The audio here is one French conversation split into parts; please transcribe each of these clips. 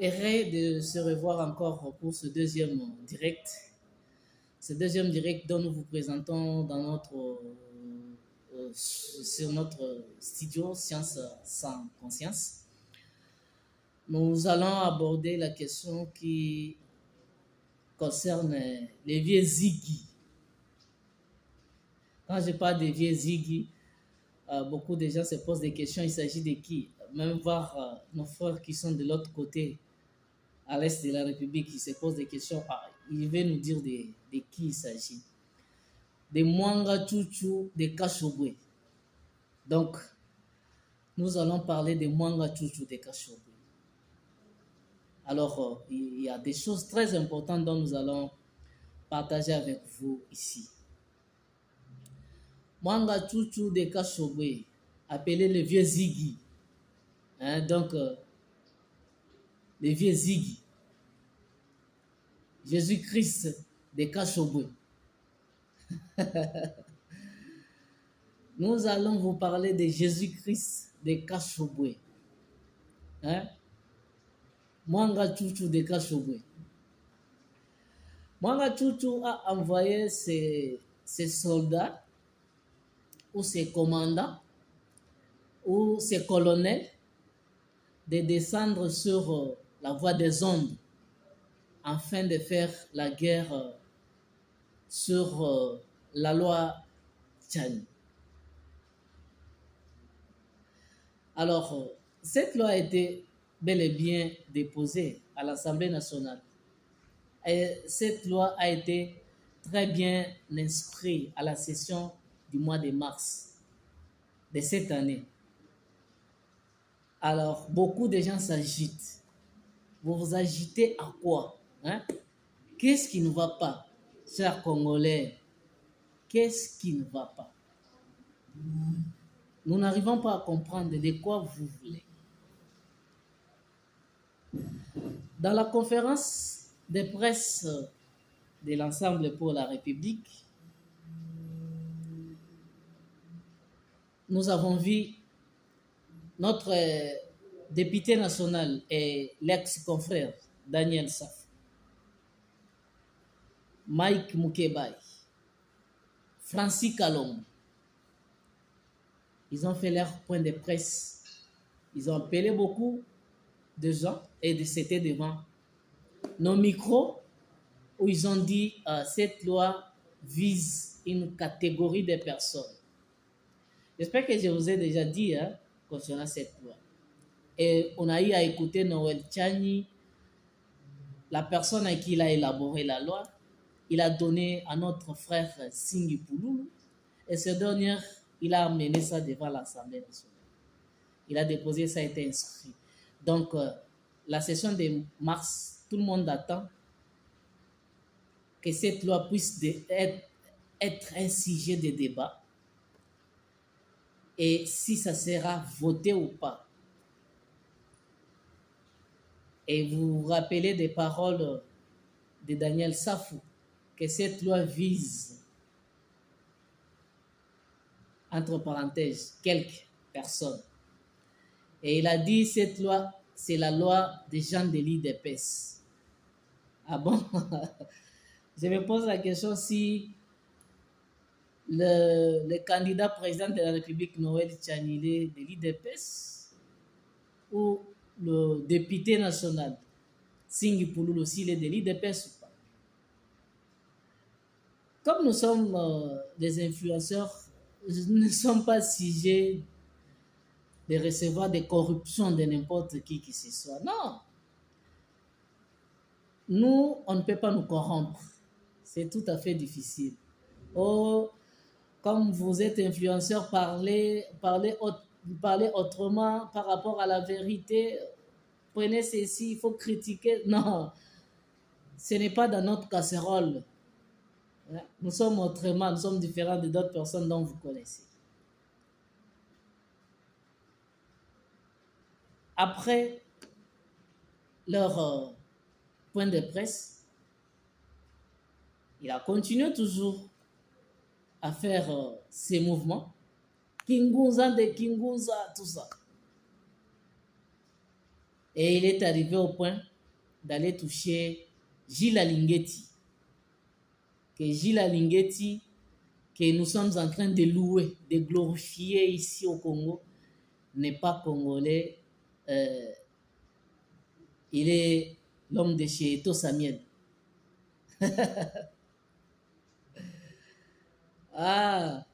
Heureux de se revoir encore pour ce deuxième direct. Ce deuxième direct dont nous vous présentons sur notre studio Science sans conscience. Nous allons aborder la question qui concerne les vieux Ziggy. Quand je parle des vieux Ziggy, beaucoup de gens se posent des questions. Il s'agit de qui? Même voir nos frères qui sont de l'autre côté, à l'est de la République, qui se posent des questions. Il veut nous dire de qui il s'agit. De Mwanga Chuchu de Kashobwe. Donc, nous allons parler de Mwanga Chuchu de Kashobwe. Alors, il y a des choses très importantes dont nous allons partager avec vous ici. Mwanga Chuchu de Kashobwe, appelé le vieux Ziggy. Donc, le vieux Ziggy. Jésus-Christ de Kashobwe. Nous allons vous parler de Jésus-Christ de Kashobwe. Mwanga Chuchu de Kashobwe. Mwanga Chuchu a envoyé ses soldats ou ses commandants ou ses colonels de descendre sur la voie des ondes afin de faire la guerre sur la loi Tchani. Alors, cette loi a été bel et bien déposée à l'Assemblée nationale. Et cette loi a été très bien inscrite à la session du mois de mars de cette année. Alors, beaucoup de gens s'agitent. Vous vous agitez à quoi? Qu'est-ce qui ne va pas, chers Congolais? Qu'est-ce qui ne va pas? Nous n'arrivons pas à comprendre de quoi vous voulez. Dans la conférence de presse de l'Ensemble pour la République, nous avons vu notre député national et l'ex-confrère Daniel Saf, Mike Mukebai, Francis Kalom. Ils ont fait leur point de presse. Ils ont appelé beaucoup de gens et c'était devant nos micros où ils ont dit cette loi vise une catégorie de personnes. J'espère que je vous ai déjà dit concernant cette loi. Et on a eu à écouter Noël Tchani, la personne à qui il a élaboré la loi. Il a donné à notre frère Singi Pouloulou. Et ce dernier, il a amené ça devant l'Assemblée nationale. Il a déposé, ça a été inscrit. Donc, la session de mars, tout le monde attend que cette loi puisse être un sujet de débat. Et si ça sera voté ou pas. Et vous vous rappelez des paroles de Daniel Safou, que cette loi vise, entre parenthèses, quelques personnes. Et il a dit, cette loi, c'est la loi des gens de l'IDPS. Ah bon? Je me pose la question si le candidat président de la République, Noël Tchani, de l'IDPS, ou le député national, Singi Pouloulou, s'il est de l'IDPS ou pas. Comme nous sommes des influenceurs, nous ne sommes pas sujets de recevoir des corruptions de n'importe qui ce soit. Non. Nous, on ne peut pas nous corrompre. C'est tout à fait difficile. Oh, comme vous êtes influenceur, parlez autrement par rapport à la vérité. Prenez ceci, il faut critiquer. Non, ce n'est pas dans notre casserole. Nous sommes autrement, nous sommes différents de d'autres personnes dont vous connaissez. Après leur point de presse, il a continué toujours à faire ses mouvements. Kingunza de Kingunza, tout ça. Et il est arrivé au point d'aller toucher Gilles Alinguetti. Que Gilles Alinguetti, que nous sommes en train de louer, de glorifier ici au Congo, n'est pas congolais. Il est l'homme de chez Eto Samiel. Ah,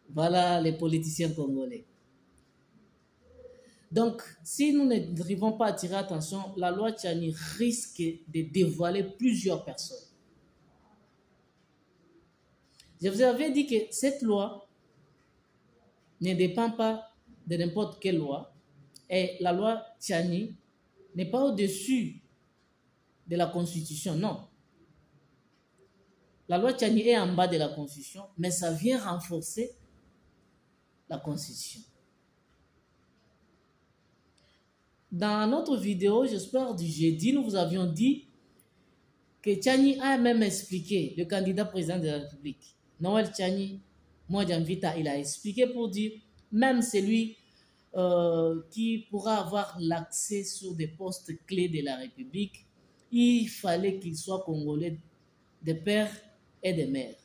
voilà les politiciens congolais. Donc, si nous n'arrivons pas à attirer attention, la loi Tchani risque de dévoiler plusieurs personnes. Je vous avais dit que cette loi ne dépend pas de n'importe quelle loi et la loi Tchani n'est pas au-dessus de la Constitution, non. La loi Tchani est en bas de la Constitution, mais ça vient renforcer la Constitution. Dans notre vidéo, j'espère du jeudi, nous vous avions dit que Tchani a même expliqué, le candidat président de la République, Noël Tchani, Mwadjamvita, il a expliqué pour dire, même celui qui pourra avoir l'accès sur des postes clés de la République, il fallait qu'il soit congolais de père et de mère.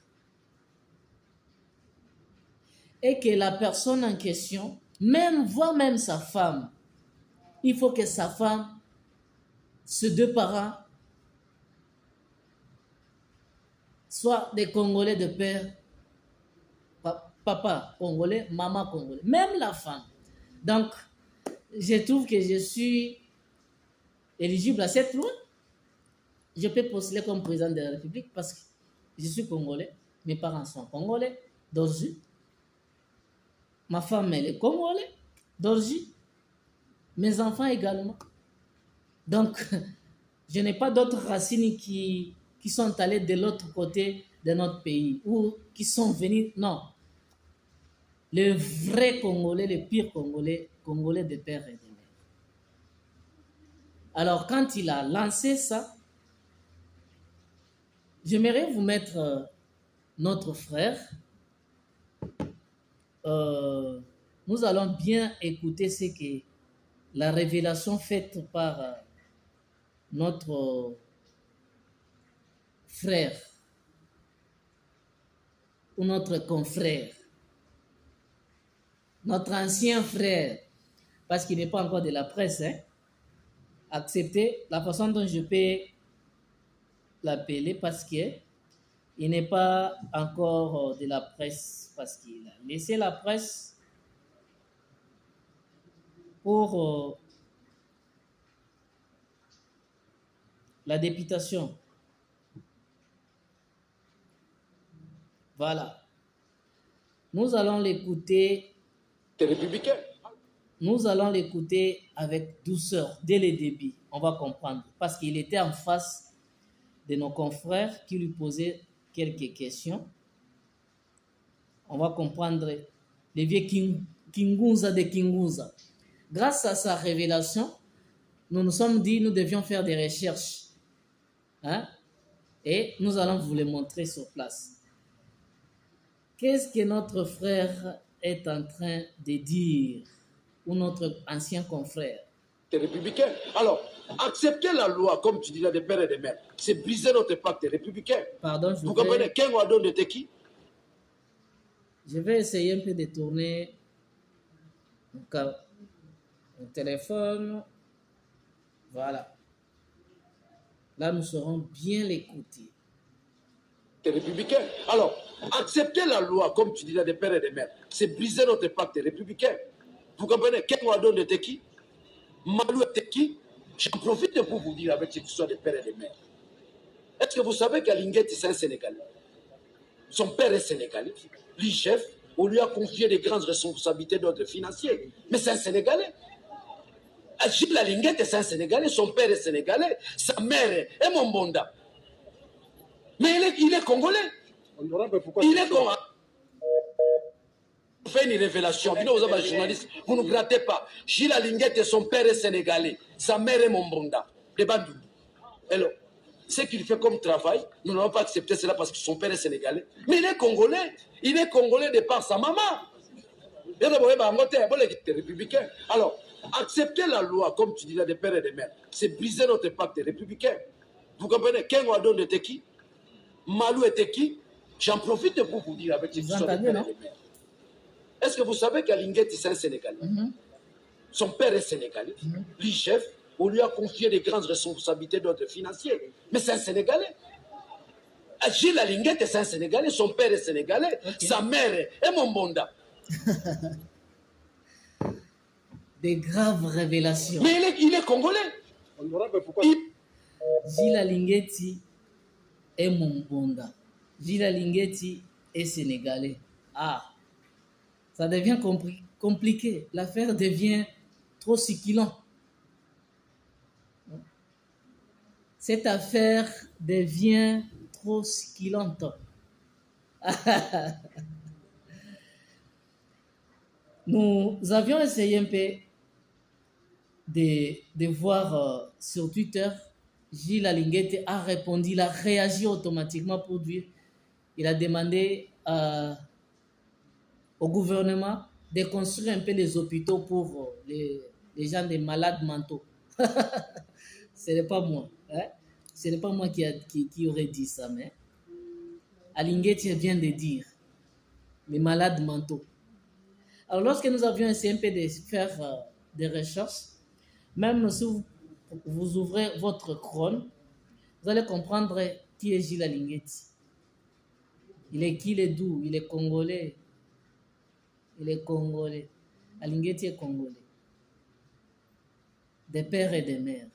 Et que la personne en question, voire même sa femme, il faut que sa femme, ses deux parents, soient des Congolais de père, papa congolais, maman congolais, même la femme. Donc, je trouve que je suis éligible à cette loi. Je peux postuler comme président de la République parce que je suis congolais, mes parents sont congolais, d'origine. Ma femme, elle est congolaise, d'origine. Mes enfants également. Donc, je n'ai pas d'autres racines qui sont allées de l'autre côté de notre pays ou qui sont venus. Non. Le vrai Congolais, le pire Congolais, Congolais de père et de mère. Alors, quand il a lancé ça, j'aimerais vous mettre notre frère. Nous allons bien écouter ce que la révélation faite par notre frère ou notre confrère, notre ancien frère, parce qu'il n'est pas encore de la presse, accepter la façon dont je peux l'appeler parce qu'il n'est pas encore de la presse, parce qu'il a laissé la presse pour la députation. Voilà. Nous allons l'écouter. T'es républicain. Nous allons l'écouter avec douceur, dès le début. On va comprendre. Parce qu'il était en face de nos confrères qui lui posaient quelques questions. On va comprendre les vieux Kingunza de Kingunza. Grâce à sa révélation, nous nous sommes dit nous devions faire des recherches. Et nous allons vous les montrer sur place. Qu'est-ce que notre frère est en train de dire, ou notre ancien confrère? T'es républicain. Alors, accepter la loi, comme tu disais, des pères et des mères, c'est briser notre pacte républicain. Pardon, vous comprenez? Quel Wadon de qui? Je vais essayer un peu de tourner mon téléphone. Voilà. Là, nous saurons bien l'écouter. T'es républicain. Alors, accepter la loi, comme tu disais, des pères et des mères, c'est briser notre pacte républicain. Vous comprenez? Quel Wadon de qui? Malou de qui? J'en profite pour vous dire avec cette histoire des pères et des mères. Est-ce que vous savez qu'Alinguetti, c'est un Sénégalais? Son père est sénégalais. Lui, chef, on lui a confié des grandes responsabilités d'ordre financier. Mais c'est un Sénégalais. Gilles Alinguetti, c'est un Sénégalais. Son père est sénégalais. Sa mère est Mombonda. Mais il est congolais. Il est congolais. Vous faites une révélation. Vous êtes un journaliste. Vous ne grattez pas. Gilles Alinguetti, son père est sénégalais. Sa mère est Mombonda. De Bandou. Alors, ce qu'il fait comme travail, nous n'allons pas accepter cela parce que son père est sénégalais. Mais il est congolais. Il est congolais de par sa maman. Républicain. Alors, accepter la loi, comme tu dis là, des pères et des mères, c'est briser notre pacte républicain. Vous comprenez? Kengo de était qui? Malou était qui? J'en profite pour vous dire avec cette Vous histoire de entendez, père non? et de mère. Est-ce que vous savez qu'Alinguet, c'est un Sénégalais? Son père est sénégalais. Lui, chef, on lui a confié des grandes responsabilités d'ordre financier. Mais c'est un Sénégalais. Gilles Alinguet, c'est un Sénégalais. Son père est sénégalais. Ok. Sa mère est Mombonda. Des graves révélations. Mais il est congolais. Honorable, pourquoi Gilles Alingueti est Mombonda. Gilles Alingueti est sénégalais. Ah, ça devient compliqué. L'affaire devient trop succulente. Cette affaire devient trop succulente. Nous avions essayé un peu de voir sur Twitter. Gilles Alinguete a répondu, il a réagi automatiquement pour dire, il a demandé au gouvernement de construire un peu les hôpitaux pour les gens des malades mentaux. Ce n'est pas moi. Hein? Ce n'est pas moi qui aurait dit ça, mais Alinguete vient de dire les malades mentaux. Alors, lorsque nous avions essayé un peu de faire des recherches, même si vous ouvrez votre Chrome, vous allez comprendre qui est Gilles Alingueti. Il est qui, il est d'où? Il est congolais. Il est congolais. Alingueti est congolais. Des pères et des mères.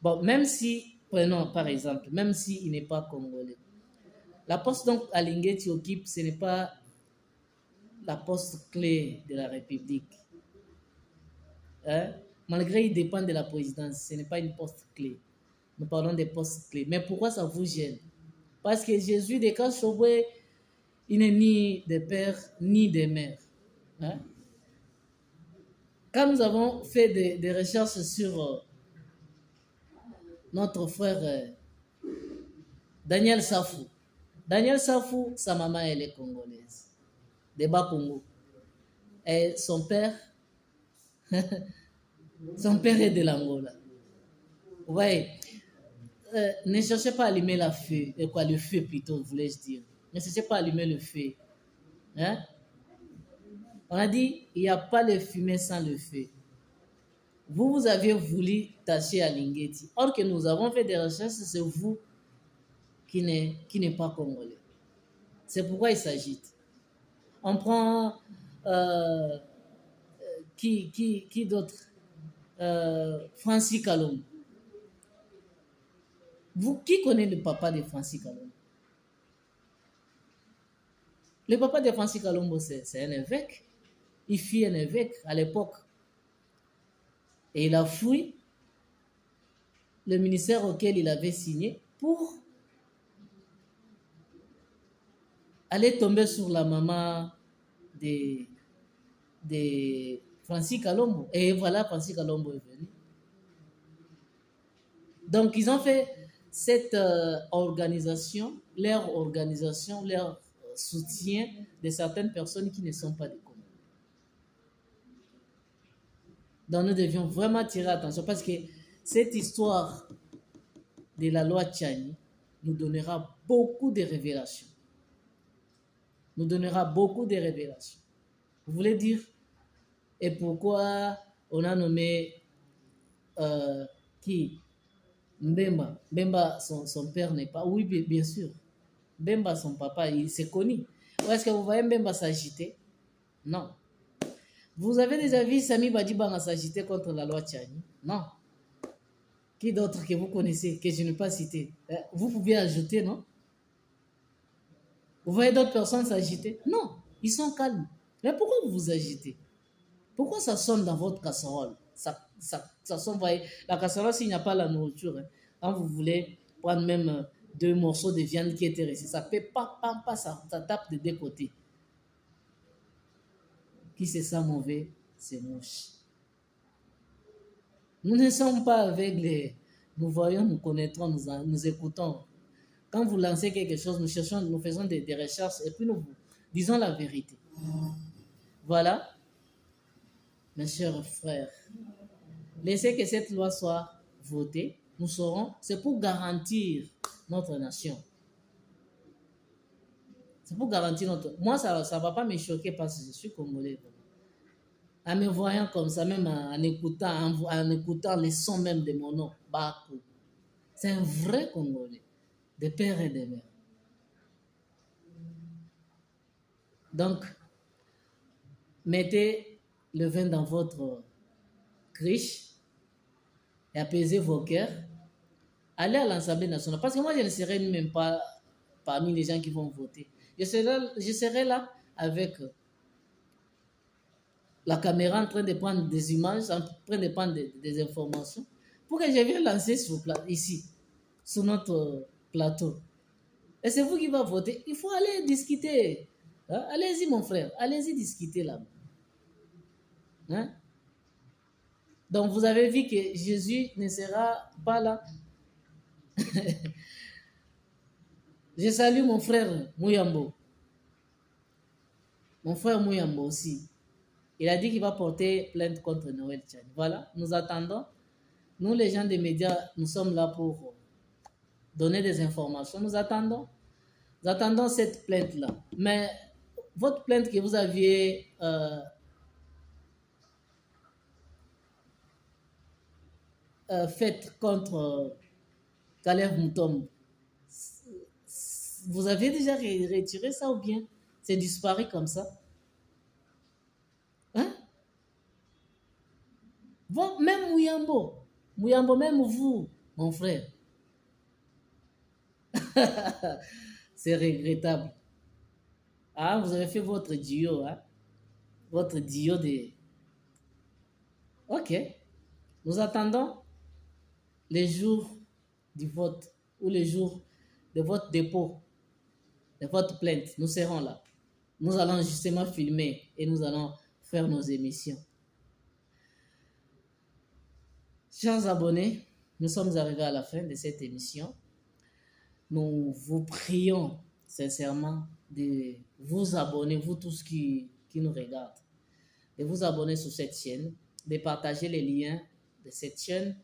Bon, même si, prenons par exemple, même s'il n'est pas congolais, la poste donc Alingueti occupe, ce n'est pas la poste clé de la République. Hein? Malgré qu'il dépend de la présidence, ce n'est pas une poste clé. Nous parlons des postes clés. Mais pourquoi ça vous gêne? Parce que Jésus de Kachobwe, il n'est ni des pères ni des mères. Hein? Quand nous avons fait des recherches sur notre frère Daniel Safou, sa maman, elle est congolaise, de Bas-Congo. Et son père est de l'Angola. Vous voyez, ne cherchez pas à allumer le feu plutôt, voulais-je dire. Ne cherchez pas à allumer le feu. Hein? On a dit, il n'y a pas de fumée sans le feu. Vous aviez voulu tâcher Alingueti. Or que nous avons fait des recherches, c'est vous qui n'est pas congolais. C'est pourquoi il s'agite. On prend qui d'autre? Francis Kalombo. Vous, qui connaît le papa de Francis Kalombo? Le papa de Francis Kalombo, c'est un évêque. Il fut un évêque à l'époque. Et il a fui le ministère auquel il avait signé pour aller tomber sur la maman de Francis Kalombo. Et voilà, Francis Kalombo est venu. Donc, ils ont fait cette organisation, leur soutien de certaines personnes qui ne sont pas des Congolais. Donc, nous devions vraiment tirer attention parce que cette histoire de la loi Tchani nous donnera beaucoup de révélations. Nous donnera beaucoup de révélations. Vous voulez dire, et pourquoi on a nommé qui? Mbemba. Mbemba, son père n'est pas. Oui, bien sûr. Mbemba, son papa, il s'est connu. Ou est-ce que vous voyez Mbemba s'agiter? Non. Vous avez déjà vu Sami Badibanga s'agiter contre la loi Tchani? Non. Qui d'autre que vous connaissez, que je n'ai pas cité? Vous pouvez ajouter, non? Vous voyez d'autres personnes s'agiter? Non. Ils sont calmes. Mais pourquoi vous vous agitez? Pourquoi ça sonne dans votre casserole? Ça sonne, voyez, la casserole, s'il n'y a pas la nourriture, hein, quand vous voulez prendre même 2 morceaux de viande qui étaient restés, ça fait pas, ça tape de 2 côtés. Qui se sent mauvais, c'est moche. Nous ne sommes pas aveugles. Nous voyons, nous connaîtrons, nous écoutons. Quand vous lancez quelque chose, nous faisons des recherches et puis nous vous disons la vérité. Voilà. mes chers frères, laissez que cette loi soit votée. Nous saurons, c'est pour garantir notre nation. C'est pour garantir notre... Moi, ça ne va pas me choquer parce que je suis congolais. En me voyant comme ça, même en écoutant les sons même de mon nom, Bakou. C'est un vrai Congolais, de père et de mère. Donc, mettez le vin dans votre criche et apaisez vos cœurs. Allez à l'Assemblée nationale. Parce que moi, je ne serai même pas parmi les gens qui vont voter. Je serai là avec la caméra en train de prendre des images, en train de prendre des informations, pour que je vienne lancer ici, sur notre plateau. Et c'est vous qui va voter. Il faut aller discuter. Hein? Allez-y, mon frère. Allez-y discuter là. Hein? Donc, vous avez vu que Jésus ne sera pas là. Je salue mon frère Mouyambo. Mon frère Mouyambo aussi. Il a dit qu'il va porter plainte contre Noël Tchad. Voilà, nous attendons. Nous, les gens des médias, nous sommes là pour donner des informations. Nous attendons cette plainte-là. Mais votre plainte que vous aviez faite contre Caleb Moutombo, vous avez déjà retiré ça ou bien c'est disparu comme ça? Hein? Bon, même Mouyambo, même vous, mon frère. C'est regrettable. Ah, vous avez fait votre duo, hein? Votre duo de... Ok. Nous attendons les jours du vote ou les jours de votre dépôt, de votre plainte. Nous serons là. Nous allons justement filmer et nous allons faire nos émissions. Chers abonnés, nous sommes arrivés à la fin de cette émission. Nous vous prions sincèrement de vous abonner, vous tous qui nous regardent, de vous abonner sur cette chaîne, de partager les liens de cette chaîne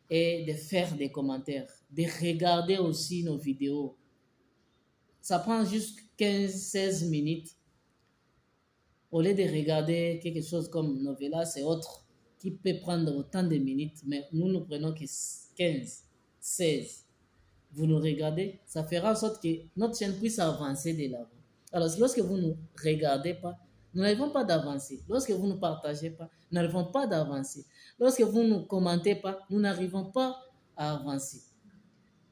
et de faire des commentaires, de regarder aussi nos vidéos. Ça prend juste 15-16 minutes. Au lieu de regarder quelque chose comme Novelas et autres qui peut prendre autant de minutes, mais nous prenons que 15, 16. Vous nous regardez, ça fera en sorte que notre chaîne puisse avancer de l'avant. Alors, lorsque vous ne nous regardez pas, nous n'arrivons pas d'avancer. Lorsque vous ne nous partagez pas, nous n'arrivons pas d'avancer. Lorsque vous ne nous commentez pas, nous n'arrivons pas à avancer.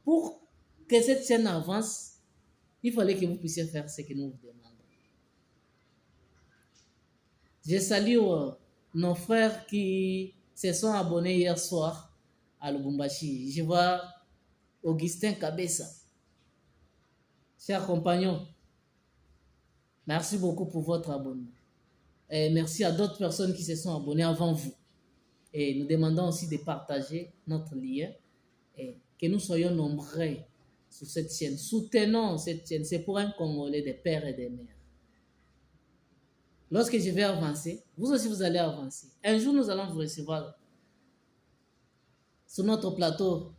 Pour que cette chaîne avance, il fallait que vous puissiez faire ce que nous vous demandons. Je salue nos frères qui se sont abonnés hier soir à Lubumbashi. Je vois Augustin Kabessa. Chers compagnons, merci beaucoup pour votre abonnement. Et merci à d'autres personnes qui se sont abonnées avant vous. Et nous demandons aussi de partager notre lien et que nous soyons nombreux sur cette chaîne. Soutenons cette chaîne. C'est pour un Congolais des pères et des mères. Lorsque je vais avancer, vous aussi vous allez avancer. Un jour, nous allons vous recevoir sur notre plateau.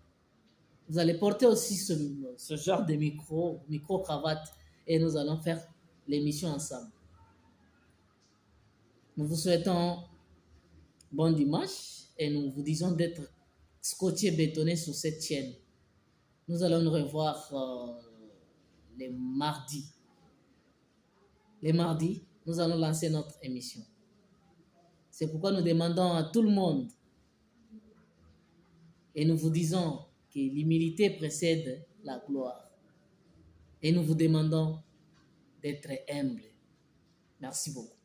Vous allez porter aussi ce genre de micro-cravate et nous allons faire l'émission ensemble. Nous vous souhaitons bon dimanche et nous vous disons d'être scotché bétonné sur cette chaîne. Nous allons nous revoir les mardis. Les mardis, nous allons lancer notre émission. C'est pourquoi nous demandons à tout le monde et nous vous disons que l'humilité précède la gloire. Et nous vous demandons d'être humble. Merci beaucoup.